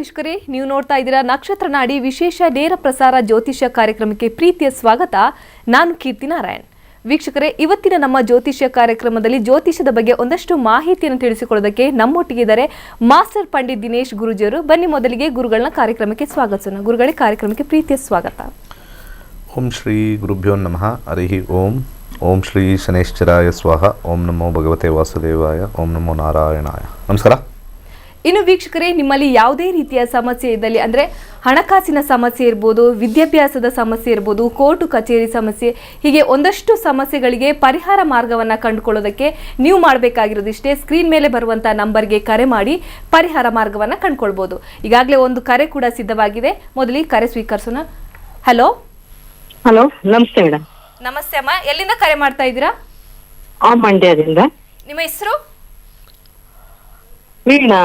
ವೀಕ್ಷಕರೇ, ನೀವು ನೋಡ್ತಾ ಇದ್ದೀರಾ ನಕ್ಷತ್ರ ನಾಡಿ ವಿಶೇಷ ನೇರ ಪ್ರಸಾರ ಜ್ಯೋತಿಷ್ಯ ಕಾರ್ಯಕ್ರಮಕ್ಕೆ ಪ್ರೀತಿಯ ಸ್ವಾಗತ. ನಾನು ಕೀರ್ತಿ ನಾರಾಯಣ್. ವೀಕ್ಷಕರೇ, ಇವತ್ತಿನ ನಮ್ಮ ಜ್ಯೋತಿಷ್ಯ ಕಾರ್ಯಕ್ರಮದಲ್ಲಿ ಜ್ಯೋತಿಷ್ಯದ ಬಗ್ಗೆ ಒಂದಷ್ಟು ಮಾಹಿತಿಯನ್ನು ತಿಳಿಸಿಕೊಳ್ಳೋದಕ್ಕೆ ನಮ್ಮೊಟ್ಟಿಗೆ ಇದ್ದಾರೆ ಮಾಸ್ಟರ್ ಪಂಡಿತ್ ದಿನೇಶ್ ಗುರುಜಿಯವರು. ಬನ್ನಿ ಮೊದಲಿಗೆ ಗುರುಗಳನ್ನ ಕಾರ್ಯಕ್ರಮಕ್ಕೆ ಸ್ವಾಗತಿಸೋಣ. ಗುರುಗಳೇ, ಕಾರ್ಯಕ್ರಮಕ್ಕೆ ಪ್ರೀತಿಯ ಸ್ವಾಗತ. ಓಂ ಶ್ರೀ ಗುರುಭ್ಯೋ ನಮಃ. ಹರಿ ಓಂ. ಓಂ ಶ್ರೀ ಶನೇಶ್ಚರಾಯ ಸ್ವಾಹ. ಓಂ ನಮೋ ಭಗವತೆ ವಾಸುದೇವಾಯ. ಓಂ ನಮೋ ನಾರಾಯಣಾಯ. ನಮಸ್ಕಾರ. ಇನ್ನು ವೀಕ್ಷಕರೇ, ನಿಮ್ಮಲ್ಲಿ ಯಾವುದೇ ರೀತಿಯ ಸಮಸ್ಯೆ ಇದ್ದಲ್ಲಿ, ಅಂದರೆ ಹಣಕಾಸಿನ ಸಮಸ್ಯೆ ಇರ್ಬೋದು, ವಿದ್ಯಾಭ್ಯಾಸದ ಸಮಸ್ಯೆ ಇರ್ಬೋದು, ಕೋರ್ಟು ಕಚೇರಿ ಸಮಸ್ಯೆ, ಹೀಗೆ ಒಂದಷ್ಟು ಸಮಸ್ಯೆಗಳಿಗೆ ಪರಿಹಾರ ಮಾರ್ಗವನ್ನು ಕಂಡುಕೊಳ್ಳೋದಕ್ಕೆ ನೀವು ಮಾಡಬೇಕಾಗಿರೋದು ಇಷ್ಟೇ. ಸ್ಕ್ರೀನ್ ಮೇಲೆ ಬರುವಂಥ ನಂಬರ್ಗೆ ಕರೆ ಮಾಡಿ ಪರಿಹಾರ ಮಾರ್ಗವನ್ನು ಕಂಡುಕೊಳ್ಬೋದು. ಈಗಾಗಲೇ ಒಂದು ಕರೆ ಕೂಡ ಸಿದ್ಧವಾಗಿದೆ. ಮೊದಲಿಗೆ ಕರೆ ಸ್ವೀಕರಿಸೋಣ. ಹಲೋ. ಹಲೋ, ನಮಸ್ತೆ ಮೇಡಮ್. ನಮಸ್ತೆ ಅಮ್ಮ, ಎಲ್ಲಿಂದ ಕರೆ ಮಾಡ್ತಾ ಇದ್ದೀರಾ? ಮಂಡ್ಯದಿಂದ. ನಿಮ್ಮ ಹೆಸರು? ವೀಣಾ.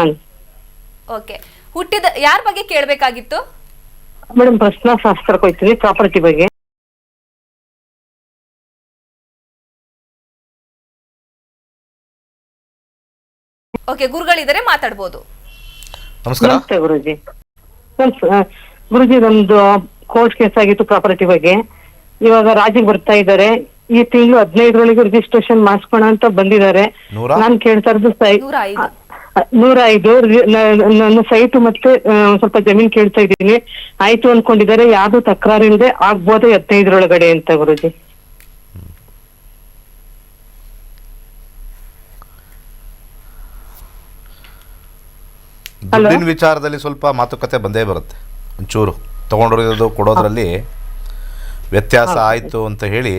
ಓಕೆ, ಹುಟ್ಟಿದ ಯಾರ ಬಗ್ಗೆ ಕೇಳಬೇಕಾಗಿತ್ತು ಮೇಡಮ್? ಪ್ರಶ್ನಾಶಾಸ್ತ್ರಕ್ಕೆ ಹೋಗ್ತೀನಿ, ಪ್ರಾಪರ್ಟಿ ಬಗ್ಗೆ. ಓಕೆ, ಗುರುಗಳಿದ್ದಾರೆ, ಮಾತಾಡ್ಬೋದು. ನಮಸ್ತೆ ಗುರುಜಿ. ಗುರುಜಿ, ನಮ್ದು ಕೋರ್ಟ್ ಕೇಸ್ ಆಗಿತ್ತು ಪ್ರಾಪರ್ಟಿ ಬಗ್ಗೆ. ಇವಾಗ ರಾಜಿಗೆ ಬರ್ತಾ ಇದ್ದಾರೆ. ಈ ತಿಂಗಳು 15ರೊಳಗೆ ರಿಜಿಸ್ಟ್ರೇಷನ್ ಮಾಡಿಸ್ಕೋಣ ಅಂತ ಬಂದಿದ್ದಾರೆ. ನಾನ್ ಕೇಳ್ತಾ ಇರೋದು 105 ನನ್ನ ಸೈಟ್ ಮತ್ತೆ ಸ್ವಲ್ಪ ಜಮೀನ್ ಕೇಳ್ತಾ ಇದ್ದೀನಿ. ಆಯ್ತು ಅನ್ಕೊಂಡಿದ್ದಾರೆ. ಯಾವ್ದು ತಕರಾರಿಲ್ಲದೆ ಆಗ್ಬೋದು 15ರೊಳಗಡೆ ಅಂತ ಗುರುಜಿ. ದುಡ್ಡಿನ ವಿಚಾರದಲ್ಲಿ ಸ್ವಲ್ಪ ಮಾತುಕತೆ ಬಂದೇ ಬರುತ್ತೆ. ಒಂಚೂರು ತಗೊಂಡಿರೋದು ಕೊಡೋದ್ರಲ್ಲಿ ವ್ಯತ್ಯಾಸ ಆಯಿತು ಅಂತ ಹೇಳಿ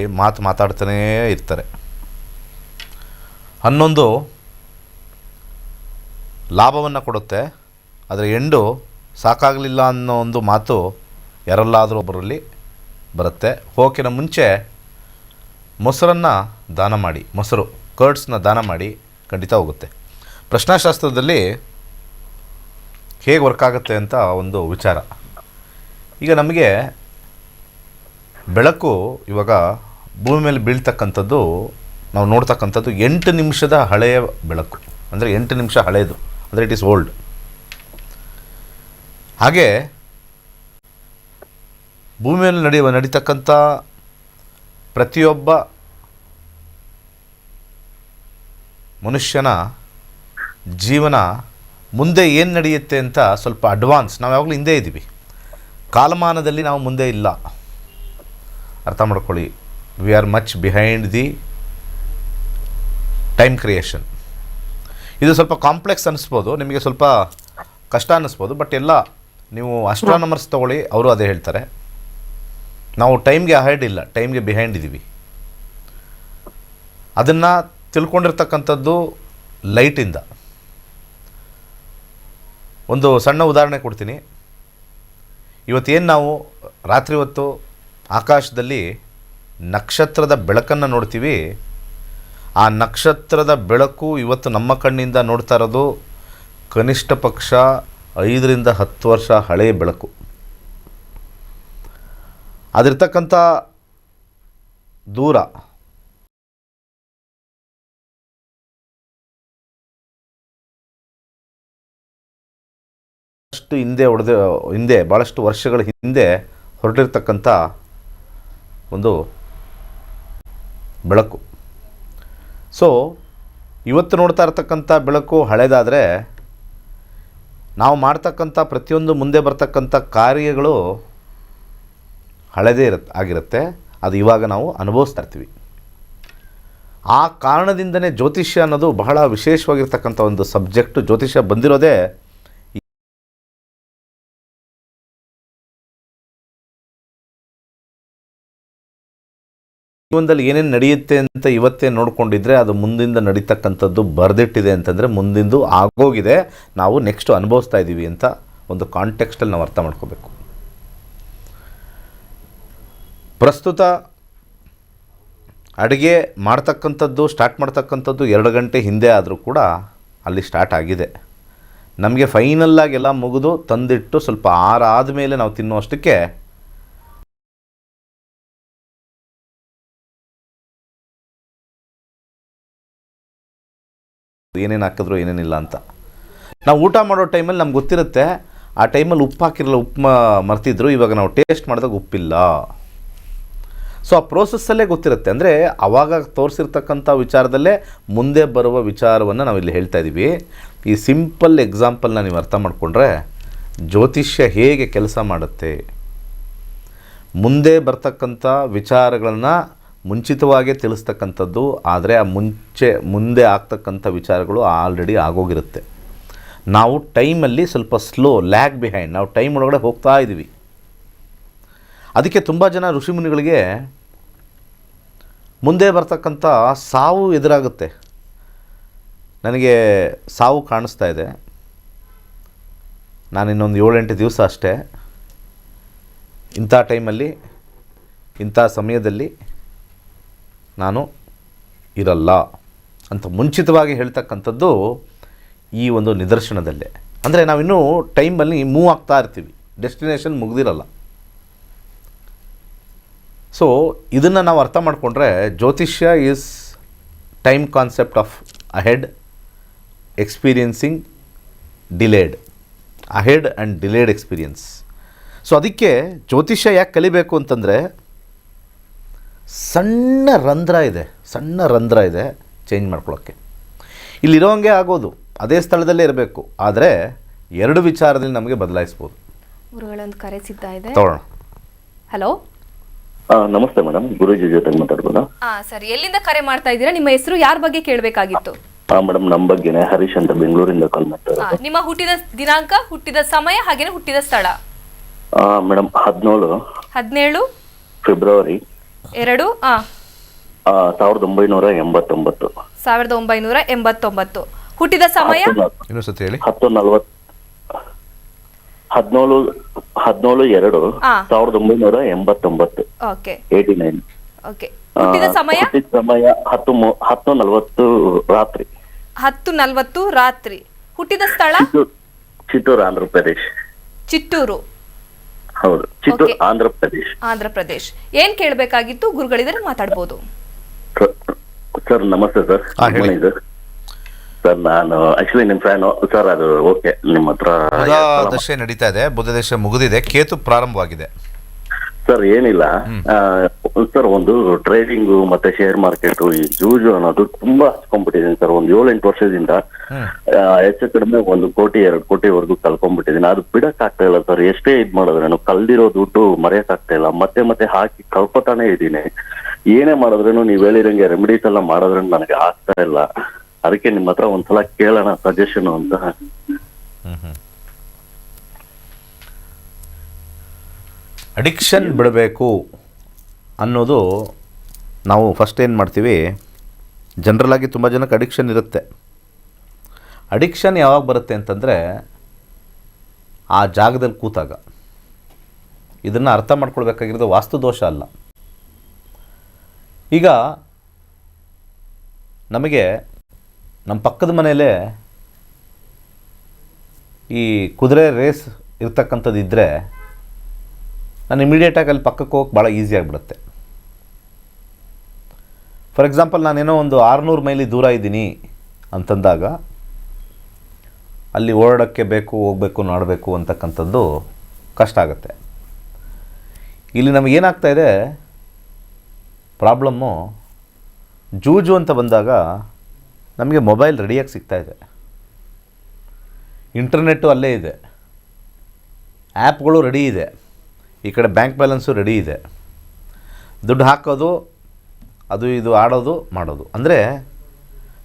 ಮಾತಾಡ್ತಾನೇ ಇರ್ತಾರೆ. 11 ಲಾಭವನ್ನು ಕೊಡುತ್ತೆ, ಆದರೆ ಎಂಡು ಸಾಕಾಗಲಿಲ್ಲ ಅನ್ನೋ ಒಂದು ಮಾತು ಯಾರಲ್ಲಾದರೂ ಒಬ್ಬರಲ್ಲಿ ಬರುತ್ತೆ. ಹೋಗಿನ ಮುಂಚೆ ಮೊಸರನ್ನು ದಾನ ಮಾಡಿ, ಮೊಸರು ಕರ್ಡ್ಸ್ನ ದಾನ ಮಾಡಿ ಖಂಡಿತ ಹೋಗುತ್ತೆ. ಪ್ರಶ್ನಾಶಾಸ್ತ್ರದಲ್ಲಿ ಹೇಗೆ ವರ್ಕ್ ಆಗುತ್ತೆ ಅಂತ ಒಂದು ವಿಚಾರ. ಈಗ ನಮಗೆ ಬೆಳಕು ಇವಾಗ ಭೂಮಿ ಮೇಲೆ ಬೀಳ್ತಕ್ಕಂಥದ್ದು, ನಾವು ನೋಡ್ತಕ್ಕಂಥದ್ದು 8 ನಿಮಿಷದ ಹಳೆಯ ಬೆಳಕು, ಅಂದರೆ 8 ನಿಮಿಷ ಹಳೆಯದು, ಅಂದರೆ ಇಟ್ ಈಸ್ ಓಲ್ಡ್. ಹಾಗೆ ಭೂಮಿ ಮೇಲೆ ನಡೀತಕ್ಕಂಥ ಪ್ರತಿಯೊಬ್ಬ ಮನುಷ್ಯನ ಜೀವನ ಮುಂದೆ ಏನು ನಡೆಯುತ್ತೆ ಅಂತ ಸ್ವಲ್ಪ ಅಡ್ವಾನ್ಸ್, ನಾವು ಯಾವಾಗಲೂ ಹಿಂದೆ ಇದ್ದೀವಿ, ಕಾಲಮಾನದಲ್ಲಿ ನಾವು ಮುಂದೆ ಇಲ್ಲ. ಅರ್ಥ ಮಾಡ್ಕೊಳ್ಳಿ. We are much behind the time creation. ಇದು ಸ್ವಲ್ಪ ಕಾಂಪ್ಲೆಕ್ಸ್ ಅನ್ನಿಸ್ಬೋದು, ನಿಮಗೆ ಸ್ವಲ್ಪ ಕಷ್ಟ ಅನ್ನಿಸ್ಬೋದು, ಬಟ್ ಎಲ್ಲ ನೀವು ಅಸ್ಟ್ರಾನಮರ್ಸ್ ತೊಗೊಳ್ಳಿ, ಅವರು ಅದೇ ಹೇಳ್ತಾರೆ. ನಾವು ಟೈಮ್ಗೆ ಅಹೆಡ್ ಇಲ್ಲ, ಟೈಮ್ಗೆ ಬಿಹೈಂಡ್ ಇದ್ದೀವಿ. ಅದನ್ನು ತಿಳ್ಕೊಂಡಿರ್ತಕ್ಕಂಥದ್ದು ಲೈಟಿಂದ. ಒಂದು ಸಣ್ಣ ಉದಾಹರಣೆ ಕೊಡ್ತೀನಿ. ಇವತ್ತೇನು ನಾವು ರಾತ್ರಿ ಹೊತ್ತು ಆಕಾಶದಲ್ಲಿ ನಕ್ಷತ್ರದ ಬೆಳಕನ್ನು ನೋಡ್ತೀವಿ, ಆ ನಕ್ಷತ್ರದ ಬೆಳಕು ಇವತ್ತು ನಮ್ಮ ಕಣ್ಣಿಂದ ನೋಡ್ತಾ ಇರೋದು ಕನಿಷ್ಠ ಪಕ್ಷ 5 ರಿಂದ 10 ವರ್ಷ ಹಳೆಯ ಬೆಳಕು. ಅದಿರ್ತಕ್ಕಂಥ ದೂರ ಅಷ್ಟು ಹಿಂದೆ ಭಾಳಷ್ಟು ವರ್ಷಗಳ ಹಿಂದೆ ಹೊರಟಿರ್ತಕ್ಕಂಥ ಒಂದು ಬೆಳಕು. ಸೊ ಇವತ್ತು ನೋಡ್ತಾ ಇರ್ತಕ್ಕಂಥ ಬೆಳಕು ಹಳೆಯದಾದರೆ, ನಾವು ಮಾಡ್ತಕ್ಕಂಥ ಪ್ರತಿಯೊಂದು ಮುಂದೆ ಬರ್ತಕ್ಕಂಥ ಕಾರ್ಯಗಳು ಹಳೆದೇ ಆಗಿರುತ್ತೆ. ಅದು ಇವಾಗ ನಾವು ಅನುಭವಿಸ್ತಾ ಇರ್ತೀವಿ. ಆ ಕಾರಣದಿಂದನೇ ಜ್ಯೋತಿಷ್ಯ ಅನ್ನೋದು ಬಹಳ ವಿಶೇಷವಾಗಿರ್ತಕ್ಕಂಥ ಒಂದು ಸಬ್ಜೆಕ್ಟು. ಜ್ಯೋತಿಷ್ಯ ಬಂದಿರೋದೇ ಜೀವನದಲ್ಲಿ ಏನೇನು ನಡೆಯುತ್ತೆ ಅಂತ ಇವತ್ತೇ ನೋಡಿಕೊಂಡಿದ್ರೆ ಅದು ಮುಂದಿಂದ ನಡೀತಕ್ಕಂಥದ್ದು ಬರೆದಿಟ್ಟಿದೆ ಅಂತಂದರೆ ಮುಂದಿಂದು ಆಗೋಗಿದೆ, ನಾವು ನೆಕ್ಸ್ಟು ಅನುಭವಿಸ್ತಾ ಇದ್ದೀವಿ ಅಂತ ಒಂದು ಕಾಂಟೆಕ್ಸ್ಟಲ್ಲಿ ನಾವು ಅರ್ಥ ಮಾಡ್ಕೋಬೇಕು. ಪ್ರಸ್ತುತ ಅಡುಗೆ ಮಾಡ್ತಕ್ಕಂಥದ್ದು ಸ್ಟಾರ್ಟ್ ಮಾಡ್ತಕ್ಕಂಥದ್ದು 2 ಗಂಟೆ ಹಿಂದೆ ಆದರೂ ಕೂಡ ಅಲ್ಲಿ ಸ್ಟಾರ್ಟ್ ಆಗಿದೆ. ನಮಗೆ ಫೈನಲ್ಲಾಗಿ ಎಲ್ಲ ಮುಗಿದು ತಂದಿಟ್ಟು ಸ್ವಲ್ಪ ಆರಾದ ಮೇಲೆ ನಾವು ತಿನ್ನುವಷ್ಟಕ್ಕೆ ಏನೇನು ಹಾಕಿದ್ರು ಏನೇನಿಲ್ಲ ಅಂತ. ನಾವು ಊಟ ಮಾಡೋ ಟೈಮಲ್ಲಿ ನಮ್ಗೆ ಗೊತ್ತಿರುತ್ತೆ ಆ ಟೈಮಲ್ಲಿ ಉಪ್ಪು ಹಾಕಿರಲ್ಲ, ಉಪ್ಪು ಮರ್ತಿದ್ರು, ಇವಾಗ ನಾವು ಟೇಸ್ಟ್ ಮಾಡಿದಾಗ ಉಪ್ಪಿಲ್ಲ. ಸೊ ಆ ಪ್ರೋಸೆಸ್ಸಲ್ಲೇ ಗೊತ್ತಿರುತ್ತೆ. ಅಂದರೆ ಆವಾಗ ತೋರಿಸಿರ್ತಕ್ಕಂಥ ವಿಚಾರದಲ್ಲೇ ಮುಂದೆ ಬರುವ ವಿಚಾರವನ್ನು ನಾವಿಲ್ಲಿ ಹೇಳ್ತಾ ಇದ್ದೀವಿ. ಈ ಸಿಂಪಲ್ ಎಕ್ಸಾಂಪಲ್ನ ನೀವು ಅರ್ಥ ಮಾಡಿಕೊಂಡ್ರೆ ಜ್ಯೋತಿಷ್ಯ ಹೇಗೆ ಕೆಲಸ ಮಾಡುತ್ತೆ, ಮುಂದೆ ಬರ್ತಕ್ಕಂಥ ವಿಚಾರಗಳನ್ನು ಮುಂಚಿತವಾಗೇ ತಿಳಿಸ್ತಕ್ಕಂಥದ್ದು. ಆದರೆ ಆ ಮುಂದೆ ಆಗ್ತಕ್ಕಂಥ ವಿಚಾರಗಳು ಆಲ್ರೆಡಿ ಆಗೋಗಿರುತ್ತೆ. ನಾವು ಟೈಮಲ್ಲಿ ಸ್ವಲ್ಪ ಸ್ಲೋ, ಲ್ಯಾಗ್ ಬಿಹೈಂಡ್, ನಾವು ಟೈಮ್ ಒಳಗಡೆ ಹೋಗ್ತಾ ಇದ್ದೀವಿ. ಅದಕ್ಕೆ ತುಂಬ ಜನ ಋಷಿಮುನಿಗಳಿಗೆ ಮುಂದೆ ಬರ್ತಕ್ಕಂಥ ಸಾವು ಎದುರಾಗುತ್ತೆ. ನನಗೆ ಸಾವು ಕಾಣಿಸ್ತಾ ಇದೆ, ನಾನು ಇನ್ನೊಂದು 7-8 ದಿವಸ ಅಷ್ಟೇ, ಇಂಥ ಟೈಮಲ್ಲಿ ಇಂಥ ಸಮಯದಲ್ಲಿ ನಾನು ಇರಲ್ಲ ಅಂತ ಮುಂಚಿತವಾಗಿ ಹೇಳ್ತಕ್ಕಂಥದ್ದು ಈ ಒಂದು ನಿದರ್ಶನದಲ್ಲೇ. ಅಂದರೆ ನಾವಿನ್ನೂ ಟೈಮಲ್ಲಿ ಮೂವ್ ಆಗ್ತಾ ಇರ್ತೀವಿ, ಡೆಸ್ಟಿನೇಷನ್ ಮುಗ್ದಿರಲ್ಲ. ಸೊ ಇದನ್ನು ನಾವು ಅರ್ಥ ಮಾಡಿಕೊಂಡ್ರೆ ಜ್ಯೋತಿಷ್ಯ is time concept of ahead, experiencing delayed, ahead and delayed experience. So ಅದಕ್ಕೆ ಜ್ಯೋತಿಷ್ಯ ಯಾಕೆ ಕಲಿಬೇಕು ಅಂತಂದರೆ ಸಣ್ಣ ರಂಧ್ರ ಇದೆ ಚೇಂಜ್ ಮಾಡ್ಕೊಳ್ಳೋಕ್ಕೆ. ಇಲ್ಲಿರೋಂಗೆ ಆಗೋದು, ಅದೇ ಸ್ಥಳದಲ್ಲೇ ಇರಬೇಕು, ಆದರೆ 2 ವಿಚಾರದಲ್ಲಿ ನಮಗೆ ಬದಲಾಯಿಸ್ಬೋದು. ಗುರುಗಳೊಂದು ಕರೆ ಸಿಗ್ತಾ ಇದೆ, ತಗೊಳ್ಳೋಣ. ಹಲೋ, ನಮಸ್ತೆ ಮೇಡಮ್, ಗುರೂಜಿ ಜೊತೆ ಮಾತಾಡ್ಬೋದಾ? ಸರ್, ಎಲ್ಲಿಂದ ಕರೆ ಮಾಡ್ತಾ ಇದ್ದೀರಾ? ನಿಮ್ಮ ಹೆಸರು, ಯಾರ ಬಗ್ಗೆ ಕೇಳಬೇಕಾಗಿತ್ತು? ಮೇಡಮ್, ನಮ್ಮ ಬಗ್ಗೆನೆ ಹರೀಶ್ ಅಂತ ಬೆಂಗಳೂರಿಂದ ಕಾಲ್ ಮಾಡ್ತಾ ಇರೋದು. ನಿಮ್ಮ ಹುಟ್ಟಿದ ದಿನಾಂಕ, ಹುಟ್ಟಿದ ಸಮಯ, ಹಾಗೇನೆ ಹುಟ್ಟಿದ ಸ್ಥಳ? Madam 17 February 2 1989. 1989. ಹುಟ್ಟಿದ ಸಮಯ? ಇನ್ನೊಂದು ಸತಿ ಹೇಳಿ. 17/2/1989. ಓಕೆ 89. ಓಕೆ. ಹುಟ್ಟಿದ ಸಮಯ? 10:40 ರಾತ್ರಿ. 10:40 ರಾತ್ರಿ. ಹುಟ್ಟಿದ ಸ್ಥಳ? ಚಿತ್ತೂರು, ಆಂಧ್ರ ಪ್ರದೇಶ್. ಚಿತ್ತೂರು? ಹೌದು, ಚಿತ್ತೂರು, ಆಂಧ್ರ ಪ್ರದೇಶ್. ಆಂಧ್ರ ಪ್ರದೇಶ್. ಏನ್ ಕೇಳಬೇಕಾಗಿತ್ತು? ಗುರುಗಳಿದ್ರೆ ಮಾತಾಡ್ಬೋದು. ಸರ್ ನಮಸ್ತೆ ಸರ್. ಸರ್ ನಾನು ಆಕ್ಚುಲಿ ನಿಮ್ಮ ಫ್ಯಾನ್ ಸರ್. ಅದು ಓಕೆ, ನಿಮ್ಮ ಹತ್ರ ಬುಧ ದಶೆ ನಡೀತಾ ಇದೆ, ಬುಧ ದಶೆ ಮುಗಿದಿದೆ, ಕೇತು ಪ್ರಾರಂಭವಾಗಿದೆ. ಸರ್ ಏನಿಲ್ಲ ಸರ್, ಒಂದು ಟ್ರೇಡಿಂಗು ಮತ್ತೆ ಶೇರ್ ಮಾರ್ಕೆಟ್, ಈ ಜೂಜು ಅನ್ನೋದು ತುಂಬಾ ಹಚ್ಕೊಂಡ್ಬಿಟ್ಟಿದ್ದೀನಿ ಸರ್. ಒಂದು 7-8 ವರ್ಷದಿಂದ ಹೆಚ್ಚು ಕಡಿಮೆ 1 ಕೋಟಿ 2 ಕೋಟಿವರೆಗೂ ಕಳ್ಕೊಂಡ್ಬಿಟ್ಟಿದ್ದೀನಿ. ಅದು ಬಿಡಕ್ ಆಗ್ತಾ ಇಲ್ಲ ಸರ್. ಎಷ್ಟೇ ಇದ್ ಮಾಡಿದ್ರೆ ನಾನು ಕಲ್ದಿರೋ ದುಡ್ಡು ಮರೆಯಕ್ ಆಗ್ತಾ ಇಲ್ಲ. ಮತ್ತೆ ಹಾಕಿ ಕಳ್ಕೊತಾನೆ ಇದ್ದೀನಿ. ಏನೇ ಮಾಡಿದ್ರೇನು ನೀವ್ ಹೇಳಿರಂಗೆ ರೆಮಿಡೀಸ್ ಎಲ್ಲ ಮಾಡಿದ್ರೆ ನನಗೆ ಆಗ್ತಾ ಇಲ್ಲ. ಅದಕ್ಕೆ ನಿಮ್ಮ ಹತ್ರ ಒಂದ್ಸಲ ಕೇಳೋಣ ಸಜೆಷನ್ ಅಂತ. ಅಡಿಕ್ಷನ್ ಬಿಡಬೇಕು ಅನ್ನೋದು ನಾವು ಫಸ್ಟ್ ಏನು ಮಾಡ್ತೀವಿ, ಜನರಲಾಗಿ ತುಂಬ ಜನಕ್ಕೆ ಅಡಿಕ್ಷನ್ ಇರುತ್ತೆ. ಅಡಿಕ್ಷನ್ ಯಾವಾಗ ಬರುತ್ತೆ ಅಂತಂದರೆ ಆ ಜಾಗದಲ್ಲಿ ಕೂತಾಗ. ಇದನ್ನು ಅರ್ಥ ಮಾಡ್ಕೊಳ್ಬೇಕಾಗಿರೋದು ವಾಸ್ತುದೋಷ ಅಲ್ಲ. ಈಗ ನಮಗೆ ನಮ್ಮ ಪಕ್ಕದ ಮನೆಯಲ್ಲೇ ಈ ಕುದುರೆ ರೇಸ್ ಇರ್ತಕ್ಕಂಥದ್ದು ಇದ್ದರೆ ನಾನು ಇಮಿಡಿಯೇಟಾಗಿ ಅಲ್ಲಿ ಪಕ್ಕಕ್ಕೆ ಹೋಗಕ್ಕೆ ಭಾಳ ಈಸಿ ಆಗಿಬಿಡುತ್ತೆ. ಫಾರ್ ಎಕ್ಸಾಂಪಲ್, ನಾನೇನೋ ಒಂದು 600 ಮೈಲಿ ದೂರ ಇದ್ದೀನಿ ಅಂತಂದಾಗ ಅಲ್ಲಿ ಓಡೋಕ್ಕೆ ಬೇಕು, ಹೋಗಬೇಕು, ನೋಡಬೇಕು ಅಂತಕ್ಕಂಥದ್ದು ಕಷ್ಟ ಆಗುತ್ತೆ. ಇಲ್ಲಿ ನಮಗೇನಾಗ್ತಾ ಇದೆ ಪ್ರಾಬ್ಲಮ್ಮು, ಜೂಜು ಅಂತ ಬಂದಾಗ ನಮಗೆ ಮೊಬೈಲ್ ರೆಡಿಯಾಗಿ ಸಿಗ್ತಾಯಿದೆ, ಇಂಟರ್ನೆಟ್ಟು ಅಲ್ಲೇ ಇದೆ, ಆ್ಯಪ್ಗಳು ರೆಡಿ ಇದೆ, ಈ ಕಡೆ ಬ್ಯಾಂಕ್ ಬ್ಯಾಲೆನ್ಸು ರೆಡಿ ಇದೆ, ದುಡ್ಡು ಹಾಕೋದು, ಅದು ಇದು ಆಡೋದು ಮಾಡೋದು. ಅಂದರೆ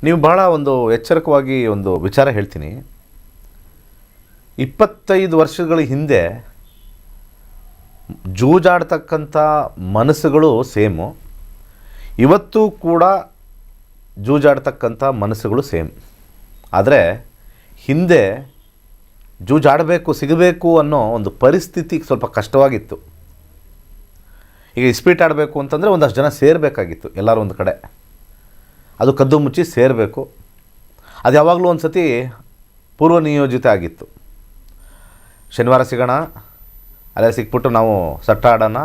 ನೀವು ಬಹಳ ಒಂದು ಎಚ್ಚರಿಕವಾಗಿ ಒಂದು ವಿಚಾರ ಹೇಳ್ತೀನಿ. 25 ವರ್ಷಗಳ ಹಿಂದೆ ಜೂಜಾಡ್ತಕ್ಕಂಥ ಮನಸ್ಸುಗಳು ಸೇಮು, ಇವತ್ತು ಕೂಡ ಜೂಜಾಡ್ತಕ್ಕಂಥ ಮನಸ್ಸುಗಳು ಸೇಮ್. ಆದರೆ ಹಿಂದೆ ಜೂಜಾಡಬೇಕು, ಸಿಗಬೇಕು ಅನ್ನೋ ಒಂದು ಪರಿಸ್ಥಿತಿ ಸ್ವಲ್ಪ ಕಷ್ಟವಾಗಿತ್ತು. ಈಗ ಇಸ್ಪೀಟ್ ಆಡಬೇಕು ಅಂತಂದರೆ ಒಂದಷ್ಟು ಜನ ಸೇರಬೇಕಾಗಿತ್ತು, ಎಲ್ಲರೂ ಒಂದು ಕಡೆ, ಅದು ಕದ್ದು ಮುಚ್ಚಿ ಸೇರಬೇಕು. ಅದು ಯಾವಾಗಲೂ ಒಂದು ಸತಿ ಪೂರ್ವ ನಿಯೋಜಿತ ಆಗಿತ್ತು. ಶನಿವಾರ ಸಿಗೋಣ, ಅಲ್ಲೇ ಸಿಕ್ಬಿಟ್ಟು ನಾವು ಸಟ್ಟ ಆಡೋಣ,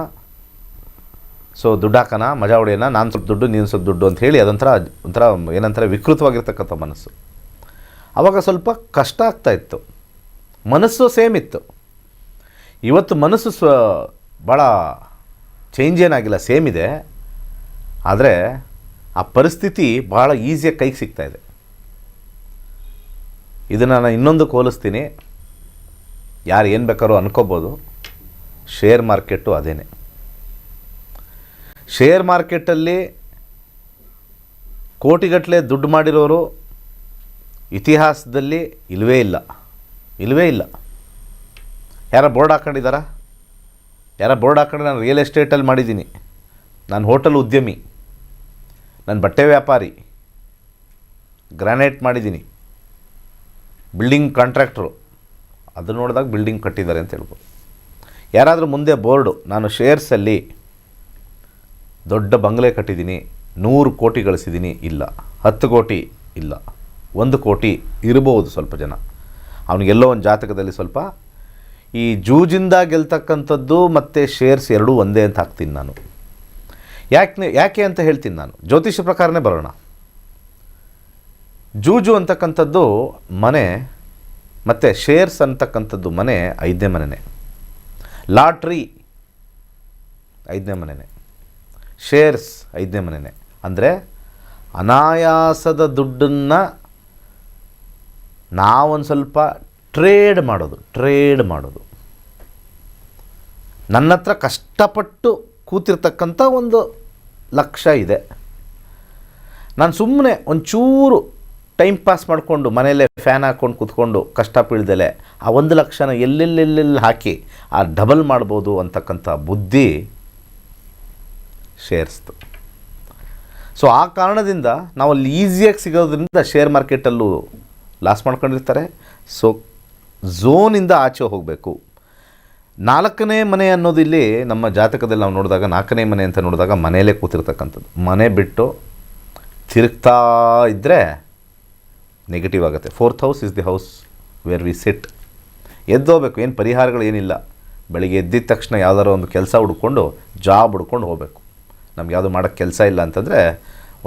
ಸೊ ದುಡ್ಡು ಹಾಕೋಣ, ಮಜಾ ಹೊಡೆಯೋಣ, ನಾನು ಸ್ವಲ್ಪ ದುಡ್ಡು ನೀನು ಸ್ವಲ್ಪ ದುಡ್ಡು ಅಂತ ಹೇಳಿ ಒಂಥರ ಏನಂತಾರೆ ವಿಕೃತವಾಗಿರ್ತಕ್ಕಂಥ ಮನಸ್ಸು. ಆವಾಗ ಸ್ವಲ್ಪ ಕಷ್ಟ ಆಗ್ತಾಯಿತ್ತು. ಮನಸ್ಸು ಸೇಮ್ ಇತ್ತು, ಇವತ್ತು ಮನಸ್ಸು ಭಾಳ ಚೇಂಜ್ ಏನಾಗಿಲ್ಲ, ಸೇಮ್ ಇದೆ. ಆದರೆ ಆ ಪರಿಸ್ಥಿತಿ ಭಾಳ ಈಸಿಯಾಗಿ ಕೈಗೆ ಸಿಗ್ತಾಯಿದೆ. ಇದನ್ನು ನಾನು ಇನ್ನೊಂದು ಹೋಲಿಸ್ತೀನಿ, ಯಾರು ಏನು ಬೇಕಾದ್ರೂ ಅನ್ಕೋಬೋದು. ಶೇರ್ ಮಾರ್ಕೆಟು ಅದೇನೆ. ಶೇರ್ ಮಾರ್ಕೆಟಲ್ಲಿ ಕೋಟಿಗಟ್ಟಲೆ ದುಡ್ಡು ಮಾಡಿರೋರು ಇತಿಹಾಸದಲ್ಲಿ ಇಲ್ಲವೇ ಇಲ್ಲ. ಯಾರ ಬೋರ್ಡ್ ಹಾಕ್ಕೊಂಡಿದ್ದಾರಾ? ಯಾರ ಬೋರ್ಡ್ ಹಾಕ್ಕೊಂಡು ನಾನು ರಿಯಲ್ ಎಸ್ಟೇಟಲ್ಲಿ ಮಾಡಿದ್ದೀನಿ, ನಾನು ಹೋಟೆಲ್ ಉದ್ಯಮಿ, ನಾನು ಬಟ್ಟೆ ವ್ಯಾಪಾರಿ, ಗ್ರಾನೈಟ್ ಮಾಡಿದ್ದೀನಿ, ಬಿಲ್ಡಿಂಗ್ ಕಾಂಟ್ರಾಕ್ಟ್ರು, ಅದು ನೋಡಿದಾಗ ಬಿಲ್ಡಿಂಗ್ ಕಟ್ಟಿದ್ದಾರೆ ಅಂತ ಹೇಳ್ಬೋದು. ಯಾರಾದರೂ ಮುಂದೆ ಬೋರ್ಡು ನಾನು ಶೇರ್ಸಲ್ಲಿ ದೊಡ್ಡ ಬಂಗಲೆ ಕಟ್ಟಿದ್ದೀನಿ, 100 ಕೋಟಿ ಗಳಿಸಿದ್ದೀನಿ, ಇಲ್ಲ. 10 ಕೋಟಿ ಇಲ್ಲ, 1 ಕೋಟಿ ಇರ್ಬೋದು ಸ್ವಲ್ಪ ಜನ. ಅವನಿಗೆಲ್ಲೋ ಒಂದು ಜಾತಕದಲ್ಲಿ ಸ್ವಲ್ಪ ಈ ಜೂಜಿಂದ ಗೆಲ್ತಕ್ಕಂಥದ್ದು ಮತ್ತು ಶೇರ್ಸ್ ಎರಡೂ ಒಂದೇ ಅಂತ ಹಾಕ್ತೀನಿ ನಾನು. ಯಾಕೆ ಅಂತ ಹೇಳ್ತೀನಿ ನಾನು. ಜ್ಯೋತಿಷ್ಯ ಪ್ರಕಾರನೇ ಬರೋಣ. ಜೂಜು ಅಂತಕ್ಕಂಥದ್ದು ಮನೆ ಮತ್ತು ಶೇರ್ಸ್ ಅಂತಕ್ಕಂಥದ್ದು ಮನೆ 5ನೇ ಮನೆಯೇ. ಲಾಟ್ರಿ 5ನೇ ಮನೆಯೇ, ಶೇರ್ಸ್ 5ನೇ ಮನೆಯೇ. ಅಂದರೆ ಅನಾಯಾಸದ ದುಡ್ಡನ್ನು ನಾವೊಂದು ಸ್ವಲ್ಪ ಟ್ರೇಡ್ ಮಾಡೋದು. ನನ್ನ ಹತ್ರ ಕಷ್ಟಪಟ್ಟು ಕೂತಿರ್ತಕ್ಕಂಥ ಒಂದು ಲಕ್ಷ್ಯ ಇದೆ, ನಾನು ಸುಮ್ಮನೆ ಒಂಚೂರು ಟೈಮ್ ಪಾಸ್ ಮಾಡಿಕೊಂಡು ಮನೆಯಲ್ಲೇ ಫ್ಯಾನ್ ಹಾಕ್ಕೊಂಡು ಕೂತ್ಕೊಂಡು ಕಷ್ಟ ಬೀಳ್ದಲೆ ಆ 1 ಲಕ್ಷನ ಎಲ್ಲೆಲ್ಲೆಲ್ಲೆಲ್ಲಿ ಹಾಕಿ ಆ ಡಬಲ್ ಮಾಡ್ಬೋದು ಅಂತಕ್ಕಂಥ ಬುದ್ಧಿ ಶೇರ್ಸ್ದು. ಸೊ ಆ ಕಾರಣದಿಂದ ನಾವು ಅಲ್ಲಿ ಈಸಿಯಾಗಿ ಸಿಗೋದ್ರಿಂದ ಶೇರ್ ಮಾರ್ಕೆಟಲ್ಲೂ ಲಾಸ್ ಮಾಡ್ಕೊಂಡಿರ್ತಾರೆ. ಸೊ ಝೋನಿಂದ ಆಚೆ ಹೋಗಬೇಕು. 4ನೇ ಮನೆ ಅನ್ನೋದು ಇಲ್ಲಿ ನಮ್ಮ ಜಾತಕದಲ್ಲಿ ನಾವು ನೋಡಿದಾಗ 4ನೇ ಮನೆ ಅಂತ ನೋಡಿದಾಗ ಮನೆಯಲ್ಲೇ ಕೂತಿರ್ತಕ್ಕಂಥದ್ದು. ಮನೆ ಬಿಟ್ಟು ತಿರುಗ್ತಾ ಇದ್ದರೆ ನೆಗೆಟಿವ್ ಆಗುತ್ತೆ. 4th house is the house where we sit. ಎದ್ದೋಗ್ಬೇಕು, ಏನು ಪರಿಹಾರಗಳು ಏನಿಲ್ಲ. ಬೆಳಿಗ್ಗೆ ಎದ್ದಿದ ತಕ್ಷಣ ಯಾವ್ದಾರು ಒಂದು ಕೆಲಸ ಹುಡ್ಕೊಂಡು ಜಾಬ್ ಹುಡ್ಕೊಂಡು ಹೋಗಬೇಕು. ನಮ್ಗೆ ಯಾವುದು ಮಾಡೋಕ್ಕೆ ಕೆಲಸ ಇಲ್ಲ ಅಂತಂದರೆ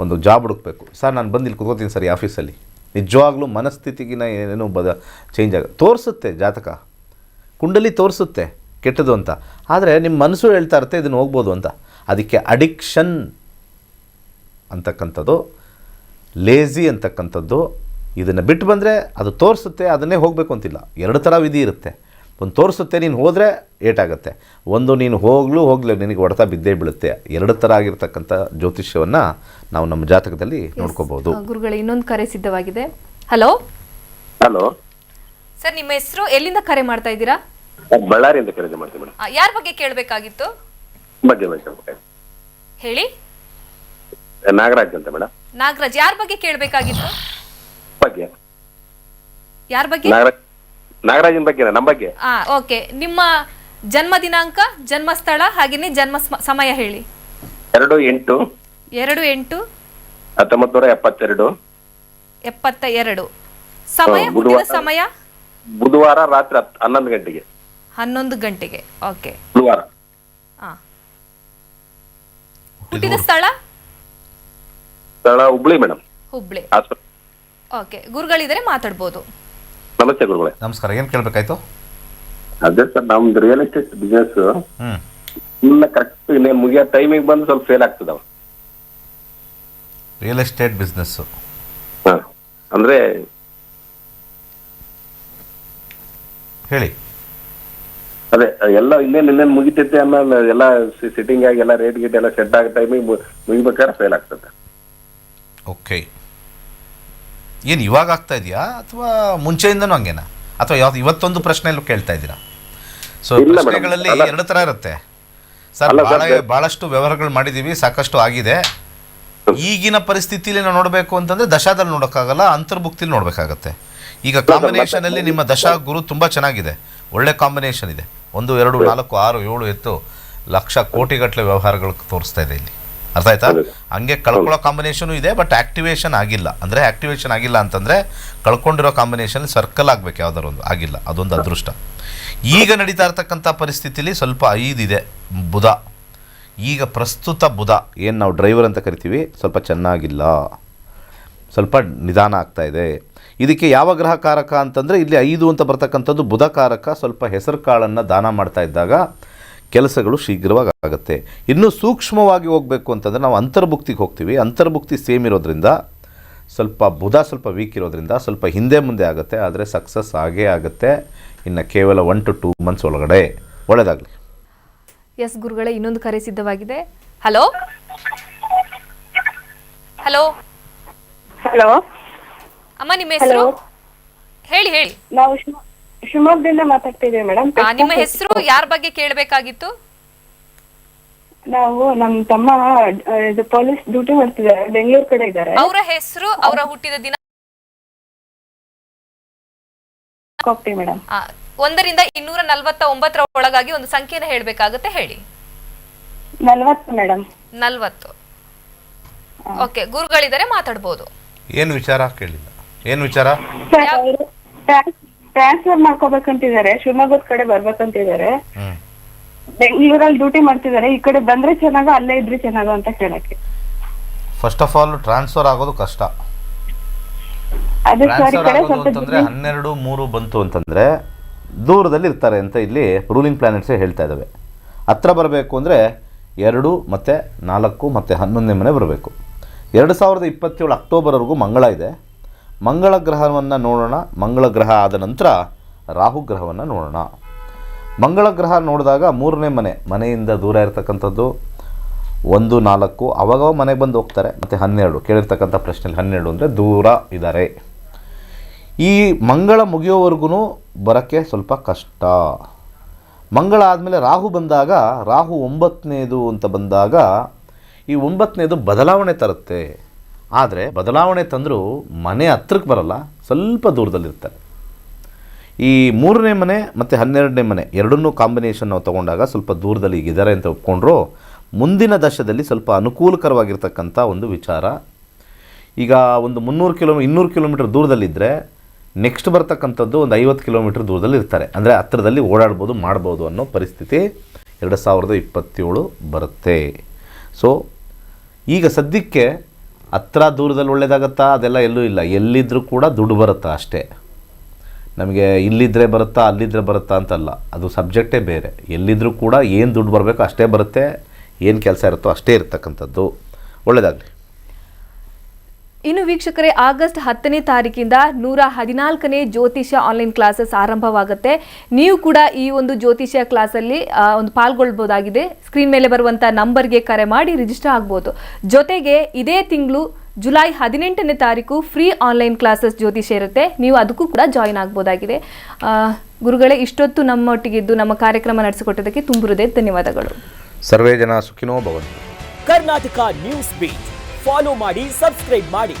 ಒಂದು ಜಾಬ್ ಹುಡುಕಬೇಕು. ಸರ್ ನಾನು ಬಂದು ಇಲ್ಲಿ ಕೂತ್ಕೋತೀನಿ ಸರ್ ಈ ಆಫೀಸಲ್ಲಿ. ನಿಜವಾಗ್ಲೂ ಮನಸ್ಥಿತಿಗಿನ ಏನೇನೋ ಚೇಂಜ್ ತೋರಿಸುತ್ತೆ ಜಾತಕ, ಕುಂಡಲಿ ತೋರಿಸುತ್ತೆ ಕೆಟ್ಟದು ಅಂತ. ಆದರೆ ನಿಮ್ಮ ಮನಸ್ಸು ಹೇಳ್ತಾ ಇರುತ್ತೆ ಇದನ್ನು ಹೋಗ್ಬೋದು ಅಂತ. ಅದಕ್ಕೆ ಅಡಿಕ್ಷನ್ ಅಂತಕ್ಕಂಥದ್ದು, ಲೇಝಿ ಅಂತಕ್ಕಂಥದ್ದು, ಇದನ್ನು ಬಿಟ್ಟು ಬಂದರೆ ಅದು ತೋರಿಸುತ್ತೆ, ಅದನ್ನೇ ಹೋಗಬೇಕು ಅಂತಿಲ್ಲ. 2 ಥರ ವಿಧಿ ಇರುತ್ತೆ. ಒಂದು ತೋರಿಸುತ್ತೆ, ನೀನು ಹೋದರೆ ಏಟಾಗುತ್ತೆ. ಒಂದು ನೀನು ಹೋಗಲಿ ನಿನಗೆ ಹೊಡೆತ ಬಿದ್ದೇ ಬೀಳುತ್ತೆ. 2 ಥರ ಆಗಿರ್ತಕ್ಕಂಥ ಜ್ಯೋತಿಷ್ಯವನ್ನು ನಾವು ನಮ್ಮ ಜಾತಕದಲ್ಲಿ ನೋಡ್ಕೋಬಹುದು. ಗುರುಗಳೇ, ಇನ್ನೊಂದು ಕರೆ ಸಿದ್ಧವಾಗಿದೆ. ಹಲೋ ಸರ್, ನಿಮ್ಮ ಹೆಸರು, ಎಲ್ಲಿಂದ ಕರೆ ಮಾಡ್ತಾ ಇದ್ದೀರಾ? ಬಳ್ಳಾರಿಯಿಂದ ಕರೆ ಮಾಡ್ತೀನಿ ಮೇಡಮ್. ಯಾರ ಬಗ್ಗೆ ಕೇಳಬೇಕಾಗಿತ್ತು ಹೇಳಿ? ನಾಗರಾಜ್ ಅಂತ ಮೇಡಮ್. ನಾಗರಾಜ್, ಯಾರ ಬಗ್ಗೆ ಕೇಳಬೇಕಾಗಿತ್ತು? ಯಾರ ಬಗ್ಗೆ? ನಾಗರಾಜನ್ ಬಗ್ಗೆ, ನಮ್ಮ ಬಗ್ಗೆ. ಓಕೆ. ನಿಮ್ಮ ಜನ್ಮ ದಿನಾಂಕ, ಜನ್ಮ ಸ್ಥಳ, ಹಾಗೇನೆ ಜನ್ಮ ಸಮಯ ಹೇಳಿ. 2/8/1972. ಸಮಯ, ಹುಟ್ಟಿದ ಸಮಯ? ಬುಧವಾರ ರಾತ್ರಿ 11 ಗಂಟೆಗೆ. 11 ಗಂಟೆಗೆ. ಓಕೆ. ಬುಧವಾರ. ಹುಟ್ಟಿದ ಸ್ಥಳ ಹುಬ್ಳಿ ಮೇಡಮ್. ಹುಬ್ಳಿ. ಓಕೆ. ಗುರುಗಳಿದ್ರೆ ಮಾತಾಡ್ಬೋದು. ನಮಸ್ತೆ ಗುರುಗಳೇ. ನಮಸ್ಕಾರ. ಏನು ಕೇಳಬೇಕಾಯ್ತು? ಅದೇ ಸರ್, ನಮ್ದು ರಿಯಲ್ ಎಸ್ಟೇಟ್ ಬಿಸ್ನೆಸ್ ಇನ್ನ ಕರೆಕ್ಟ್ ಇನ್ನೇನು ಮುಗಿಯೋ ಟೈಮಿಗೆ ಬಂದು ಸ್ವಲ್ಪ ಫೇಲ್ ಆಗ್ತದವ. ರಿಯಲ್ ಎಸ್ಟೇಟ್ ಬಿಸ್ನೆಸ್ ಅಂದ್ರೆ ಹೇಳಿ. ಅದೇ ಎಲ್ಲ ಇನ್ನೇನು ಮುಗಿತೈತೆ ಅನ್ನೋ ಎಲ್ಲ ಸಿಟ್ಟಿಂಗ್ ಆಗಿ ಎಲ್ಲ ರೇಟ್ ಗೀಟ್ ಎಲ್ಲ ಸೆಟ್ ಆಗೋ ಟೈಮಿಗೆ ಮುಗಿಬೇಕಾದ್ರೆ ಫೇಲ್ ಆಗ್ತದೆ. ಓಕೆ. ಏನು ಇವಾಗ ಆಗ್ತಾ ಇದೆಯಾ ಅಥವಾ ಮುಂಚೆಯಿಂದನೂ ಹಂಗೇನಾ, ಅಥವಾ ಯಾವ್ದು ಇವತ್ತೊಂದು ಪ್ರಶ್ನೆಯಲ್ಲೂ ಕೇಳ್ತಾ ಇದ್ದೀರಾ? ಸೊ ಪ್ರಶ್ನೆಗಳಲ್ಲಿ 2 ಥರ ಇರುತ್ತೆ ಸರ್. ಭಾಳಷ್ಟು ವ್ಯವಹಾರಗಳು ಮಾಡಿದ್ದೀವಿ, ಸಾಕಷ್ಟು ಆಗಿದೆ. ಈಗಿನ ಪರಿಸ್ಥಿತಿಯಲ್ಲಿ ನಾವು ನೋಡಬೇಕು ಅಂತಂದರೆ ದಶಾದಲ್ಲಿ ನೋಡೋಕ್ಕಾಗಲ್ಲ, ಅಂತರ್ಭುಕ್ತಿಲಿ ನೋಡಬೇಕಾಗತ್ತೆ. ಈಗ ಕಾಂಬಿನೇಷನಲ್ಲಿ ನಿಮ್ಮ ದಶಾ ಗುರು ತುಂಬ ಚೆನ್ನಾಗಿದೆ, ಒಳ್ಳೆ ಕಾಂಬಿನೇಷನ್ ಇದೆ. 1, 2, 4, 6, 7, 8 ಲಕ್ಷ ಕೋಟಿಗಟ್ಟಲೆ ವ್ಯವಹಾರಗಳು ತೋರಿಸ್ತಾ ಇದೆ ಇಲ್ಲಿ. ಅರ್ಥ ಆಯ್ತಾ? ಹಂಗೆ ಕಳ್ಕೊಳ್ಳೋ ಕಾಂಬಿನೇಷನು ಇದೆ, ಬಟ್ ಆ್ಯಕ್ಟಿವೇಶನ್ ಆಗಿಲ್ಲ. ಅಂದರೆ ಆ್ಯಕ್ಟಿವೇಶನ್ ಆಗಿಲ್ಲ ಅಂತಂದರೆ ಕಳ್ಕೊಂಡಿರೋ ಕಾಂಬಿನೇಷನ್ ಸರ್ಕಲ್ ಆಗಬೇಕು, ಯಾವ್ದಾರು ಒಂದು ಆಗಿಲ್ಲ. ಅದೊಂದು ಅದೃಷ್ಟ. ಈಗ ನಡೀತಾ ಇರ್ತಕ್ಕಂಥ ಪರಿಸ್ಥಿತಿಲಿ ಸ್ವಲ್ಪ 5 ಇದೆ ಬುಧ. ಈಗ ಪ್ರಸ್ತುತ ಬುಧ ಏನು ನಾವು ಡ್ರೈವರ್ ಅಂತ ಕರಿತೀವಿ, ಸ್ವಲ್ಪ ಚೆನ್ನಾಗಿಲ್ಲ. ಸ್ವಲ್ಪ ನಿಧಾನ ಆಗ್ತಾ ಇದೆ. ಇದಕ್ಕೆ ಯಾವ ಗ್ರಹ ಕಾರಕ ಅಂತಂದರೆ ಇಲ್ಲಿ 5 ಅಂತ ಬರ್ತಕ್ಕಂಥದ್ದು ಬುಧ ಕಾರಕ. ಸ್ವಲ್ಪ ಹೆಸರು ಕಾಳನ್ನು ದಾನ ಮಾಡ್ತಾ ಇದ್ದಾಗ ಕೆಲಸಗಳು ಶೀಘ್ರವಾಗಿ ಆಗುತ್ತೆ. ಇನ್ನೂ ಸೂಕ್ಷ್ಮವಾಗಿ ಹೋಗಬೇಕು ಅಂತಂದರೆ ನಾವು ಅಂತರ್ಭುಕ್ತಿಗೆ ಹೋಗ್ತೀವಿ. ಅಂತರ್ಭುಕ್ತಿ ಸೇಮ್ ಇರೋದ್ರಿಂದ ಸ್ವಲ್ಪ ಬುಧ ಸ್ವಲ್ಪ ವೀಕ್ ಇರೋದ್ರಿಂದ ಸ್ವಲ್ಪ ಹಿಂದೆ ಮುಂದೆ ಆಗುತ್ತೆ, ಆದರೆ ಸಕ್ಸಸ್ ಆಗೇ ಆಗುತ್ತೆ. ಇನ್ನು ಕೇವಲ 1 to 2 ಮಂತ್ಸ್ ಒಳಗಡೆ. ಒಳ್ಳೆಯದಾಗಲಿ. ಎಸ್ ಗುರುಗಳೇ, ಇನ್ನೊಂದು ಕರೆ ಸಿದ್ಧವಾಗಿದೆ. ಹಲೋ ಹಲೋ ಹಲೋ ಅಮ್ಮ, ನಿಮ್ಮ ಹೆಸರು ಹೇಳಿ? ನಾವು ಶಿವಮೊಗ್ಗದಿಂದ ಮಾತಾಡ್ತಿದ್ದೀವಿ ಮೇಡಮ್. ನಿಮ್ಮ ಹೆಸರು, ಯಾರ ಬಗ್ಗೆ ಕೇಳಬೇಕಾಗಿತ್ತು? ನಾವು ನಮ್ಮ ತಮ್ಮ ಇದು ಪೊಲೀಸ್ ಡ್ಯೂಟಿ ಮಾಡ್ತಿದ್ದಾರೆ, ಬೆಂಗಳೂರು ಕಡೆ ಇದ್ದಾರೆ. ಅವರ ಹೆಸರು, ಅವರ ಹುಟ್ಟಿದ ದಿನ ಹೋಗ್ತೀವಿ ಮೇಡಮ್. 1 ರಿಂದ 249 ಒಳಗಾಗಿ ಒಂದು ಸಂಖ್ಯೆನ ಹೇಳ್ಬೇಕಾಗುತ್ತೆ, ಹೇಳಿ. 40 ಮೇಡಮ್. 40. ಓಕೆ, ಗುರುಗಳಿದ್ದಾರೆ, ಮಾತಾಡ್ಬೋದು. ಏನು ವಿಚಾರ ಕೇಳಿಲ್ಲ? ಏನು ವಿಚಾರ? ಟ್ರಾನ್ಸ್ಫರ್ ಮಾಡ್ಕೋಬೇಕಂತಿದ್ದಾರೆ, ಶಿವಮೊಗ್ಗದ ಕಡೆ ಬರ್ಬೇಕಂತಿದ್ದಾರೆ. ಬೆಂಗಳೂರಲ್ಲಿ ಡ್ಯೂಟಿ ಮಾಡ್ತಿದ್ದಾರೆ. ಈ ಕಡೆ ಬಂದ್ರೆ ಚೆನ್ನಾಗ, ಅಲ್ಲೇ ಇದ್ರೆ ಚೆನ್ನಾಗ ಅಂತ ಕೇಳಕ್ಕೆ. ಫಸ್ಟ್ ಆಫ್ ಆಲ್ ಟ್ರಾನ್ಸ್ಫರ್ ಆಗೋದು ಕಷ್ಟ. ಅದೇ ಸರ್, ಈ ಕಡೆ ಸ್ವಲ್ಪ 12-3 ಬಂತು ಅಂತಂದರೆ ದೂರದಲ್ಲಿ ಇರ್ತಾರೆ ಅಂತ ಇಲ್ಲಿ ರೂಲಿಂಗ್ ಪ್ಲಾನೆಟ್ಸೇ ಹೇಳ್ತಾ ಇದ್ದಾವೆ. ಹತ್ರ ಬರಬೇಕು ಅಂದರೆ 2 ಮತ್ತು 4 ಮತ್ತು 11ನೇ ಮನೆ ಬರಬೇಕು. 2027 ಅಕ್ಟೋಬರ್ವರೆಗೂ ಮಂಗಳ ಇದೆ. ಮಂಗಳ ಗ್ರಹವನ್ನು ನೋಡೋಣ. ಮಂಗಳ ಗ್ರಹ ಆದ ನಂತರ ರಾಹು ಗ್ರಹವನ್ನು ನೋಡೋಣ. ಮಂಗಳ ಗ್ರಹ ನೋಡಿದಾಗ 3ನೇ ಮನೆಯಿಂದ ದೂರ ಇರತಕ್ಕಂಥದ್ದು 1, 4 ಅವಾಗ ಮನೆಗೆ ಬಂದು ಹೋಗ್ತಾರೆ. ಮತ್ತು 12 ಕೇಳಿರ್ತಕ್ಕಂಥ ಪ್ರಶ್ನೆಯಲ್ಲಿ 12 ಅಂದರೆ ದೂರ ಇದ್ದಾರೆ. ಈ ಮಂಗಳ ಮುಗಿಯೋವರೆಗೂ ಬರೋಕ್ಕೆ ಸ್ವಲ್ಪ ಕಷ್ಟ. ಮಂಗಳ ಆದಮೇಲೆ ರಾಹು ಬಂದಾಗ, ರಾಹು 9ನೇದು ಅಂತ ಬಂದಾಗ ಈ 9ನೇದು ಬದಲಾವಣೆ ತರುತ್ತೆ. ಆದರೆ ಬದಲಾವಣೆ ತಂದರೂ ಮನೆ ಹತ್ರಕ್ಕೆ ಬರಲ್ಲ, ಸ್ವಲ್ಪ ದೂರದಲ್ಲಿರ್ತಾರೆ. ಈ 3ನೇ ಮನೆ ಮತ್ತು 12ನೇ ಮನೆ ಎರಡನ್ನೂ ಕಾಂಬಿನೇಷನ್ ನಾವು ತೊಗೊಂಡಾಗ ಸ್ವಲ್ಪ ದೂರದಲ್ಲಿ ಈಗಿದ್ದಾರೆ ಅಂತ ಒಪ್ಕೊಂಡ್ರು. ಮುಂದಿನ ದಶದಲ್ಲಿ ಸ್ವಲ್ಪ ಅನುಕೂಲಕರವಾಗಿರ್ತಕ್ಕಂಥ ಒಂದು ವಿಚಾರ. ಈಗ ಒಂದು 200 ಕಿಲೋಮೀಟರ್ ದೂರದಲ್ಲಿದ್ದರೆ ನೆಕ್ಸ್ಟ್ ಬರ್ತಕ್ಕಂಥದ್ದು ಒಂದು 50 ಕಿಲೋಮೀಟರ್ ದೂರದಲ್ಲಿ ಇರ್ತಾರೆ. ಅಂದರೆ ಹತ್ತಿರದಲ್ಲಿ ಓಡಾಡ್ಬೋದು, ಮಾಡ್ಬೋದು ಅನ್ನೋ ಪರಿಸ್ಥಿತಿ 2027 ಬರುತ್ತೆ. ಸೊ ಈಗ ಸದ್ಯಕ್ಕೆ ಹತ್ರ ದೂರದಲ್ಲಿ ಒಳ್ಳೇದಾಗತ್ತಾ? ಅದೆಲ್ಲ ಎಲ್ಲೂ ಇಲ್ಲ. ಎಲ್ಲಿದ್ದರೂ ಕೂಡ ದುಡ್ಡು ಬರುತ್ತಾ ಅಷ್ಟೇ. ನಮಗೆ ಇಲ್ಲಿದ್ದರೆ ಬರುತ್ತಾ, ಅಲ್ಲಿದ್ದರೆ ಬರುತ್ತಾ ಅಂತಲ್ಲ, ಅದು ಸಬ್ಜೆಕ್ಟೇ ಬೇರೆ. ಎಲ್ಲಿದ್ದರೂ ಕೂಡ ಏನು ದುಡ್ಡು ಬರಬೇಕು ಅಷ್ಟೇ ಬರುತ್ತೆ, ಏನು ಕೆಲಸ ಇರುತ್ತೋ ಅಷ್ಟೇ ಇರ್ತಕ್ಕಂಥದ್ದು. ಒಳ್ಳೆಯದಾಗಲಿ. ಇನ್ನು ವೀಕ್ಷಕರೇ, ಆಗಸ್ಟ್ 10ನೇ ತಾರೀಕಿಂದ 114ನೇ ಜ್ಯೋತಿಷ್ಯ ಆನ್ಲೈನ್ ಕ್ಲಾಸಸ್ ಆರಂಭವಾಗುತ್ತೆ. ನೀವು ಕೂಡ ಈ ಒಂದು ಜ್ಯೋತಿಷ್ಯ ಕ್ಲಾಸಲ್ಲಿ ಒಂದು ಪಾಲ್ಗೊಳ್ಬೋದಾಗಿದೆ. ಸ್ಕ್ರೀನ್ ಮೇಲೆ ಬರುವಂಥ ನಂಬರ್ಗೆ ಕರೆ ಮಾಡಿ ರಿಜಿಸ್ಟರ್ ಆಗ್ಬೋದು. ಜೊತೆಗೆ ಇದೇ ತಿಂಗಳು ಜುಲೈ 18ನೇ ತಾರೀಕು ಫ್ರೀ ಆನ್ಲೈನ್ ಕ್ಲಾಸಸ್ ಜ್ಯೋತಿಷ್ಯ ಇರುತ್ತೆ. ನೀವು ಅದಕ್ಕೂ ಕೂಡ ಜಾಯಿನ್ ಆಗ್ಬೋದಾಗಿದೆ. ಗುರುಗಳೇ, ಇಷ್ಟೊತ್ತು ನಮ್ಮೊಟ್ಟಿಗಿದ್ದು ನಮ್ಮ ಕಾರ್ಯಕ್ರಮ ನಡೆಸಿಕೊಟ್ಟದಕ್ಕೆ ತುಂಬ ಹೃದಯ ಧನ್ಯವಾದಗಳು. ಸರ್ವೇ ಜನ ಸುಖಿನೋ ಭವಂತು. ಕರ್ನಾಟಕ ನ್ಯೂಸ್ ಬೀಟ್ ಫಾಲೋ ಮಾಡಿ, ಸಬ್ಸ್ಕ್ರೈಬ್ ಮಾಡಿ.